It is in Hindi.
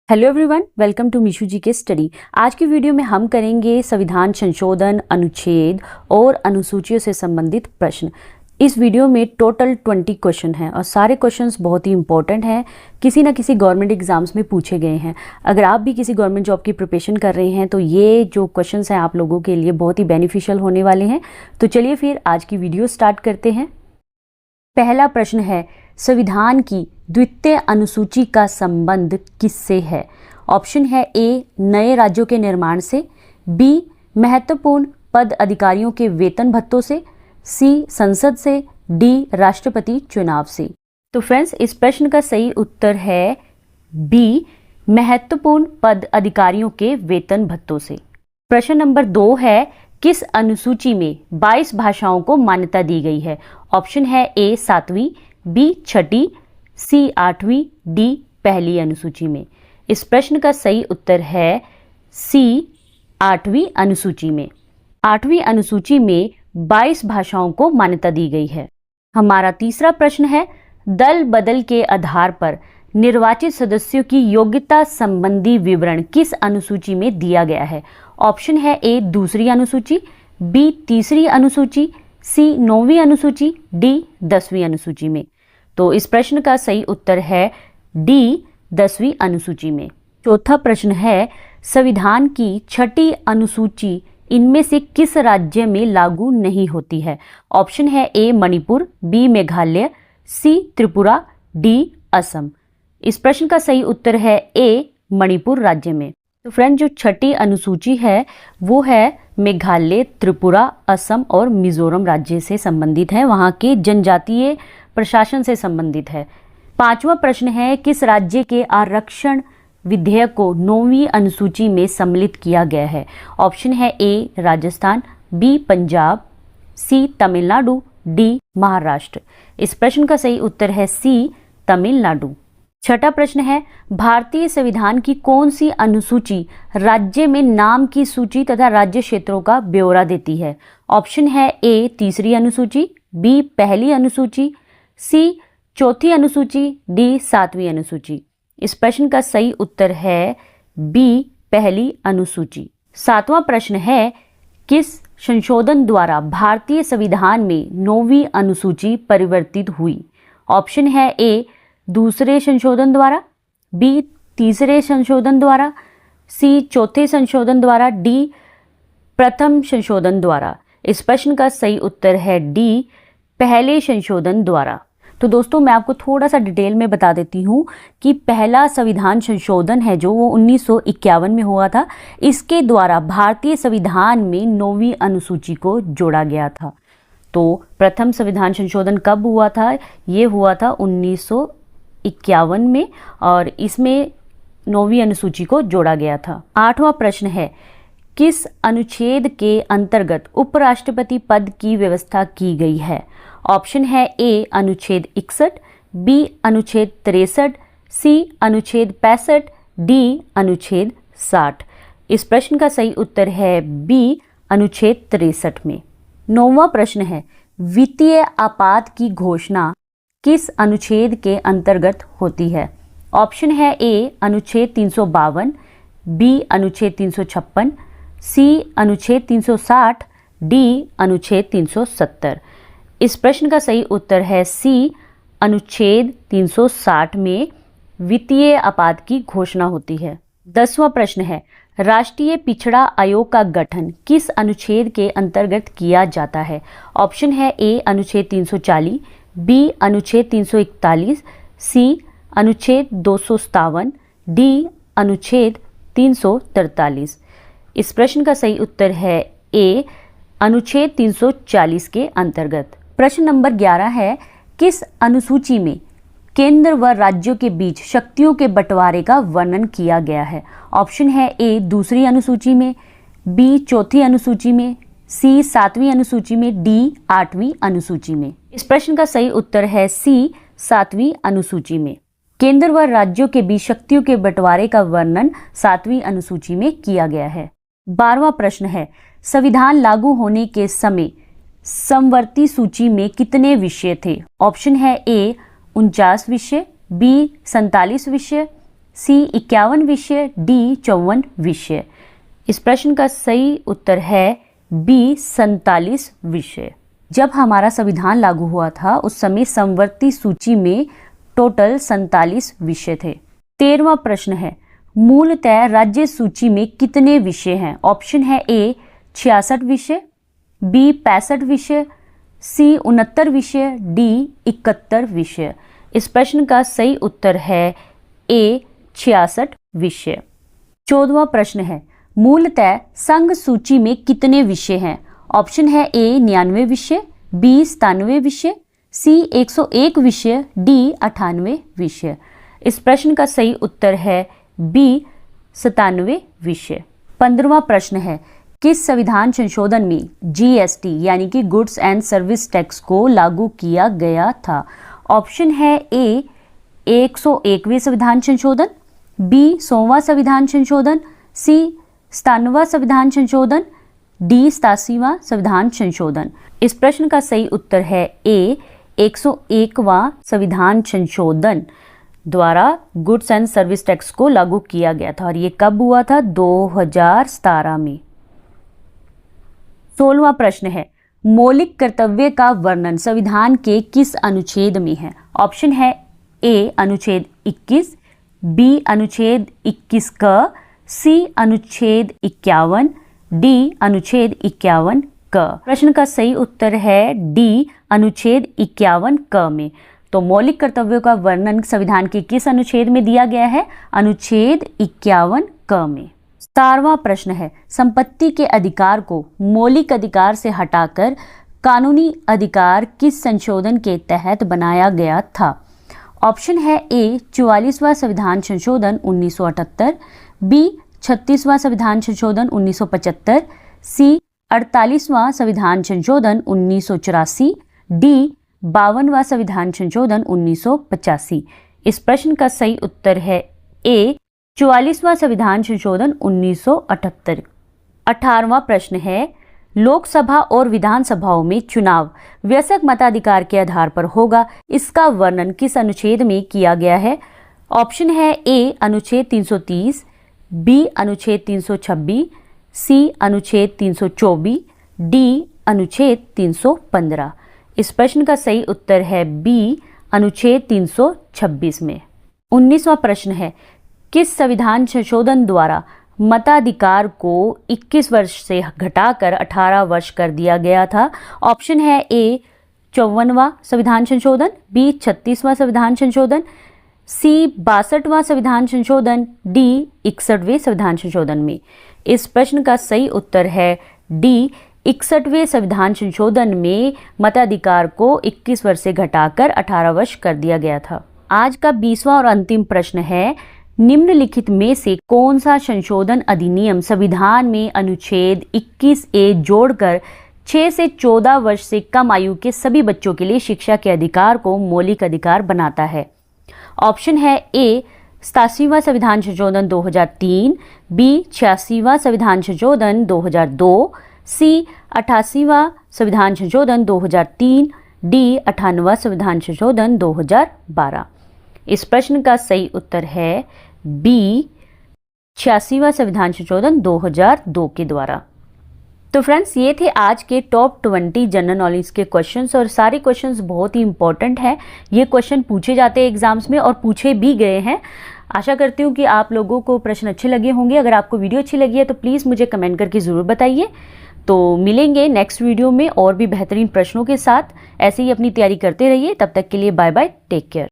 हेलो एवरीवन, वेलकम टू मीशू जी के स्टडी। आज की वीडियो में हम करेंगे संविधान संशोधन, अनुच्छेद और अनुसूचियों से संबंधित प्रश्न। इस वीडियो में टोटल 20 क्वेश्चन हैं और सारे क्वेश्चंस बहुत ही इंपॉर्टेंट हैं, किसी ना किसी गवर्नमेंट एग्जाम्स में पूछे गए हैं। अगर आप भी किसी गवर्नमेंट जॉब की प्रिपरेशन कर रहे हैं तो ये जो क्वेश्चंस हैं आप लोगों के लिए बहुत ही बेनिफिशियल होने वाले हैं। तो चलिए फिर आज की वीडियो स्टार्ट करते हैं। पहला प्रश्न है, संविधान की द्वितीय अनुसूची का संबंध किससे है? ऑप्शन है ए, नए राज्यों के निर्माण से, बी, महत्वपूर्ण पद अधिकारियों के वेतन भत्तों से, सी, संसद से, डी, राष्ट्रपति चुनाव से। तो फ्रेंड्स, इस प्रश्न का सही उत्तर है बी, महत्वपूर्ण पद अधिकारियों के वेतन भत्तों से। प्रश्न नंबर 2 है, किस अनुसूची में 22 भाषाओं को मान्यता दी गई है? ऑप्शन है ए, 7वीं, बी, 6ठी, सी, 8वीं, डी, पहली अनुसूची में। इस प्रश्न का सही उत्तर है सी, 8वीं अनुसूची में। 8वीं अनुसूची में 22 भाषाओं को मान्यता दी गई है। हमारा तीसरा प्रश्न है, दल बदल के आधार पर निर्वाचित सदस्यों की योग्यता संबंधी विवरण किस अनुसूची में दिया गया है? ऑप्शन है ए, दूसरी अनुसूची, बी, तीसरी अनुसूची, सी, 9वीं अनुसूची, डी, 10वीं अनुसूची में। तो इस प्रश्न का सही उत्तर है डी, 10वीं अनुसूची में। चौथा प्रश्न है, संविधान की 6ठी अनुसूची इनमें से किस राज्य में लागू नहीं होती है? ऑप्शन है ए, मणिपुर, बी, मेघालय, सी, त्रिपुरा, डी, असम। इस प्रश्न का सही उत्तर है ए, मणिपुर राज्य में। तो फ्रेंड, जो 6ठी अनुसूची है वो है मेघालय, त्रिपुरा, असम और मिजोरम राज्य से संबंधित है, वहाँ के जनजातीय प्रशासन से संबंधित है। 5वां प्रश्न है, किस राज्य के आरक्षण विधेयक को 9वीं अनुसूची में सम्मिलित किया गया है? ऑप्शन है ए, राजस्थान, बी, पंजाब, सी, तमिलनाडु, डी, महाराष्ट्र। इस प्रश्न का सही उत्तर है सी, तमिलनाडु। 6ठा प्रश्न है, भारतीय संविधान की कौन सी अनुसूची राज्य में नाम की सूची तथा राज्य क्षेत्रों का ब्यौरा देती है? ऑप्शन है ए, तीसरी अनुसूची, बी, पहली अनुसूची, सी, चौथी अनुसूची, डी, 7वीं अनुसूची। इस प्रश्न का सही उत्तर है बी, पहली अनुसूची। 7वां प्रश्न है, किस संशोधन द्वारा भारतीय संविधान में 9वीं अनुसूची परिवर्तित हुई? ऑप्शन है ए, दूसरे संशोधन द्वारा, बी, तीसरे संशोधन द्वारा, सी, चौथे संशोधन द्वारा, डी, प्रथम संशोधन द्वारा। इस प्रश्न का सही उत्तर है डी, पहले संशोधन द्वारा। तो दोस्तों, मैं आपको थोड़ा सा डिटेल में बता देती हूँ कि पहला संविधान संशोधन है जो वो 1951 में हुआ था। इसके द्वारा भारतीय संविधान में 9वीं अनुसूची को जोड़ा गया था। तो प्रथम संविधान संशोधन कब हुआ था? ये हुआ था 1951 में और इसमें 9वीं अनुसूची को जोड़ा गया था। 8वां प्रश्न है, किस अनुच्छेद के अंतर्गत उपराष्ट्रपति पद की व्यवस्था की गई है? ऑप्शन है ए, अनुच्छेद 61, बी, अनुच्छेद 63, सी, अनुच्छेद 65, डी, अनुच्छेद 60। इस प्रश्न का सही उत्तर है बी, अनुच्छेद 63 में। 9वां प्रश्न है, वित्तीय आपात की घोषणा किस अनुच्छेद के अंतर्गत होती है? ऑप्शन है ए, अनुच्छेद 352, बी, अनुच्छेद 356, सी, अनुच्छेद 360, डी, अनुच्छेद 370। इस प्रश्न का सही उत्तर है सी, अनुच्छेद 360 में वित्तीय आपात की घोषणा होती है। 10वां प्रश्न है, राष्ट्रीय पिछड़ा आयोग का गठन किस अनुच्छेद के अंतर्गत किया जाता है? ऑप्शन है ए, अनुच्छेद 340, बी, अनुच्छेद 341, सी, अनुच्छेद 257, डी, अनुच्छेद 343। इस प्रश्न का सही उत्तर है ए, अनुच्छेद 340 के अंतर्गत। प्रश्न नंबर 11 है, किस अनुसूची में केंद्र व राज्यों के बीच शक्तियों के बंटवारे का वर्णन किया गया है? ऑप्शन है ए, दूसरी अनुसूची में, बी, चौथी अनुसूची में, सी, 7वीं अनुसूची में, डी, 8वीं अनुसूची में। इस प्रश्न का सही उत्तर है सी, 7वीं अनुसूची में। केंद्र व राज्यों के बीच शक्तियों के बंटवारे का वर्णन 7वीं अनुसूची में किया गया है। 12वां प्रश्न है, संविधान लागू होने के समय समवर्ती सूची में कितने विषय थे? ऑप्शन है ए, 49 विषय, बी, 47 विषय, सी 51 विषय, डी 54 विषय। इस प्रश्न का सही उत्तर है बी 47 विषय। जब हमारा संविधान लागू हुआ था उस समय समवर्ती सूची में टोटल 47 विषय थे। 13वां प्रश्न है, मूलतः राज्य सूची में कितने विषय हैं? ऑप्शन है ए 66 विषय, बी 65 विषय, सी 69 विषय, डी 71 विषय। इस प्रश्न का सही उत्तर है ए 66 विषय। 14वां प्रश्न है, मूलतः संघ सूची में कितने विषय हैं? ऑप्शन है ए 99 विषय, बी 97 विषय, सी 101 विषय, डी 98 विषय। इस प्रश्न का सही उत्तर है बी 97 विषय। 15वां प्रश्न है, किस संविधान संशोधन में जीएसटी यानी कि गुड्स एंड सर्विस टैक्स को लागू किया गया था? ऑप्शन है ए 101वें संविधान संशोधन, बी 100वां संविधान संशोधन, सी 97वां संविधान संशोधन, डी 87वां संविधान संशोधन। इस प्रश्न का सही उत्तर है ए 101वां संविधान संशोधन द्वारा गुड्स एंड सर्विस टैक्स को लागू किया गया था और ये कब हुआ था? 2017 में। 16वां प्रश्न है, मौलिक कर्तव्य का वर्णन संविधान के किस अनुच्छेद में है? ऑप्शन है ए अनुच्छेद 21, बी अनुच्छेद 21 क, सी अनुच्छेद 51, डी अनुच्छेद 51 क। प्रश्न का सही उत्तर है डी अनुच्छेद 51 क में। तो मौलिक कर्तव्यों का वर्णन संविधान के किस अनुच्छेद में दिया गया है? अनुच्छेद 51 क में। 17वां प्रश्न है, संपत्ति के अधिकार को मौलिक अधिकार से हटाकर कानूनी अधिकार किस संशोधन के तहत बनाया गया था? ऑप्शन है ए 44वां संविधान संशोधन 1978, बी 36वां संविधान संशोधन 1975, सी 48वां संविधान संशोधन 1984, डी 52वां संविधान संशोधन 1985। इस प्रश्न का सही उत्तर है ए 44वां संविधान संशोधन 1978। 18वां प्रश्न है, लोकसभा और विधानसभाओं में चुनाव वयस्क मताधिकार के आधार पर होगा, इसका वर्णन किस अनुच्छेद में किया गया है? ऑप्शन है ए अनुच्छेद 330, बी अनुच्छेद 326, सी अनुच्छेद 324, डी अनुच्छेद 315। इस प्रश्न का सही उत्तर है बी अनुच्छेद 326 में। 19वां प्रश्न है, किस संविधान संशोधन द्वारा मताधिकार को 21 वर्ष से घटाकर 18 वर्ष कर दिया गया था? ऑप्शन है ए 54वां संविधान संशोधन, बी 36वां संविधान संशोधन, सी 62वां संविधान संशोधन, डी 61वें संविधान संशोधन में। इस प्रश्न का सही उत्तर है डी 61वें संविधान संशोधन में मताधिकार को 21 वर्ष से घटाकर 18 वर्ष कर दिया गया था। आज का 20वां और अंतिम प्रश्न है, निम्नलिखित में से कौन सा संशोधन अधिनियम संविधान में अनुच्छेद 21A जोड़कर 6 से 14 वर्ष से कम आयु के सभी बच्चों के लिए शिक्षा के अधिकार को मौलिक अधिकार बनाता है? ऑप्शन है ए 87वां संविधान संशोधन 2003, बी 86वां संविधान संशोधन 2002, सी 88वां संविधान संशोधन 2003, डी 98वां संविधान संशोधन 2012। इस प्रश्न का सही उत्तर है बी 86वां संविधान संशोधन 2002 के द्वारा। तो फ्रेंड्स, ये थे आज के टॉप 20 जनरल नॉलेज के क्वेश्चंस और सारे क्वेश्चंस बहुत ही इंपॉर्टेंट हैं। ये क्वेश्चन पूछे जाते हैं एग्जाम्स में और पूछे भी गए हैं। आशा करती हूँ कि आप लोगों को प्रश्न अच्छे लगे होंगे। अगर आपको वीडियो अच्छी लगी है तो प्लीज़ मुझे कमेंट करके ज़रूर बताइए। तो मिलेंगे नेक्स्ट वीडियो में और भी बेहतरीन प्रश्नों के साथ। ऐसे ही अपनी तैयारी करते रहिए। तब तक के लिए बाय बाय, टेक केयर।